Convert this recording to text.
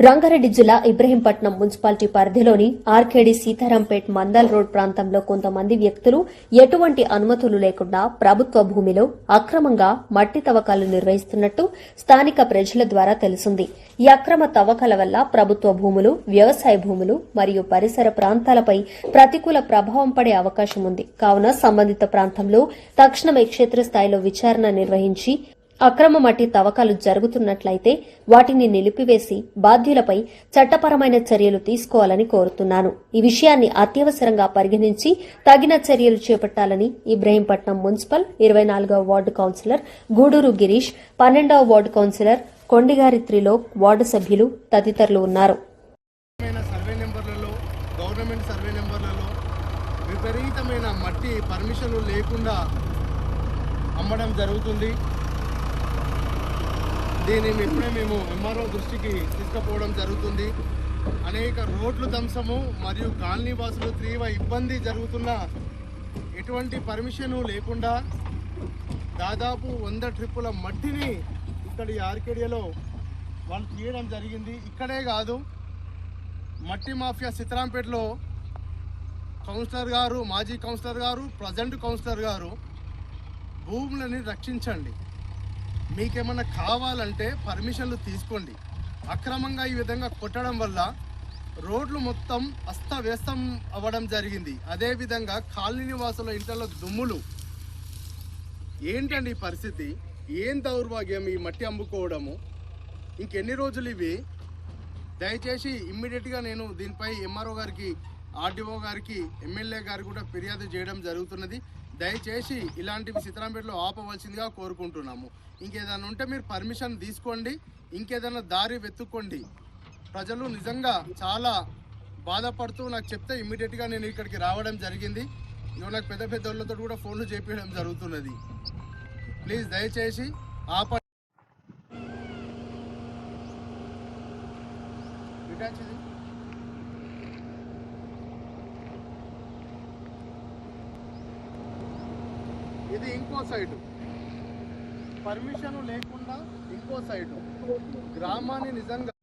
రంగారెడ్డి జిల్లా ఇబ్రహీంపట్నం మున్సిపాలిటీ పరిధిలోని RKD సీతారాంపేట్ Mandal road ప్రాంతంలో కొంతమంది వ్యక్తులు ఎటువంటి అనుమతులు లేకుండా ప్రభుత్వ భూమిలో అక్రమంగా మట్టి తవ్వకాలు నిర్వహిస్తున్నట్టు స్థానిక ప్రజల ద్వారా తెలిసింది. ఈ అక్రమ తవ్వకాల వల్ల ప్రభుత్వ భూములు, వ్యవసాయ భూములు మరియు పరిసర ప్రాంతాలపై ప్రతికూల ప్రభావం పడే అవకాశం ఉంది. కావున సంబంధిత ప్రాంతంలో తక్షణమే క్షేత్రస్థాయిలో విచారణ నిర్వహించి అక్రమ మట్టి తవ్వకాలు జరుగుతున్నట్లయితే వాటిని నిలిపివేసి బాధ్యులపై చట్టపరమైన చర్యలు తీసుకోవాలని కోరుతున్నాను. ఈ విషయాన్ని అత్యవసరంగా పరిగణించి తగిన చర్యలు చేపట్టాలని ఇబ్రహీంపట్నం మున్సిపల్ 24వ వార్డు కౌన్సిలర్ గూడూరు గిరీష్, 12వ ward councillor Kondigari Trilok, ward సభ్యులు తదితరులు ఉన్నారు. విపరీతమైన మట్టి పర్మిషన్లు లేకుండా అమ్మడం జరుగుతుంది. దీన్ని ఇప్పుడే మేము ఎంఆర్ఓ దృష్టికి తీసుకుపోవడం జరుగుతుంది. అనేక రోడ్లు ధ్వంసము మరియు కాలనీ వాసులు తీవ్ర ఇబ్బంది జరుగుతున్న ఎటువంటి పర్మిషను లేకుండా దాదాపు 100 ట్రిప్పుల మట్టిని ఇక్కడ ఈ ఆర్కేడియాలో వాళ్ళు తీయడం జరిగింది. ఇక్కడే కాదు, మట్టి మాఫియా సీతారాంపేటలో కౌన్సిలర్ గారు, మాజీ కౌన్సిలర్ గారు, ప్రజెంట్ కౌన్సిలర్ గారు భూములని రక్షించండి, మీకేమన్నా కావాలంటే పర్మిషన్లు తీసుకోండి. అక్రమంగా ఈ విధంగా కొట్టడం వల్ల రోడ్లు మొత్తం అస్తవ్యస్తం అవ్వడం జరిగింది. అదేవిధంగా కాలనీ నివాసుల ఇంట్లో దుమ్ములు. ఏంటండి ఈ పరిస్థితి? ఏం దౌర్భాగ్యం ఈ మట్టి అమ్ముకోవడము! ఇంకెన్ని రోజులు ఇవి? దయచేసి ఇమ్మీడియట్గా నేను దీనిపై ఎంఆర్ఓ గారికి, ఆర్డీఓ గారికి, ఎమ్మెల్యే గారికి కూడా ఫిర్యాదు చేయడం జరుగుతున్నది. దయచేసి ఇలాంటివి సీతారాంపేటలో ఆపవలసిందిగా కోరుకుంటున్నాము. ఇంకేదైనా ఉంటే మీరు పర్మిషన్ తీసుకోండి, ఇంకేదైనా దారి వెతుక్కోండి. ప్రజలు నిజంగా చాలా బాధపడుతూ నాకు చెప్తే ఇమ్మీడియట్గా నేను ఇక్కడికి రావడం జరిగింది. నాకు పెద్ద పెద్ద వాళ్ళతో కూడా ఫోన్లు చేపించడం జరుగుతున్నది. ప్లీజ్ దయచేసి ఆపండి. ఇది ఇంకో సైడు, పర్మిషన్ లేకుండా ఇంకో సైడు గ్రామాన్ని నిజంగా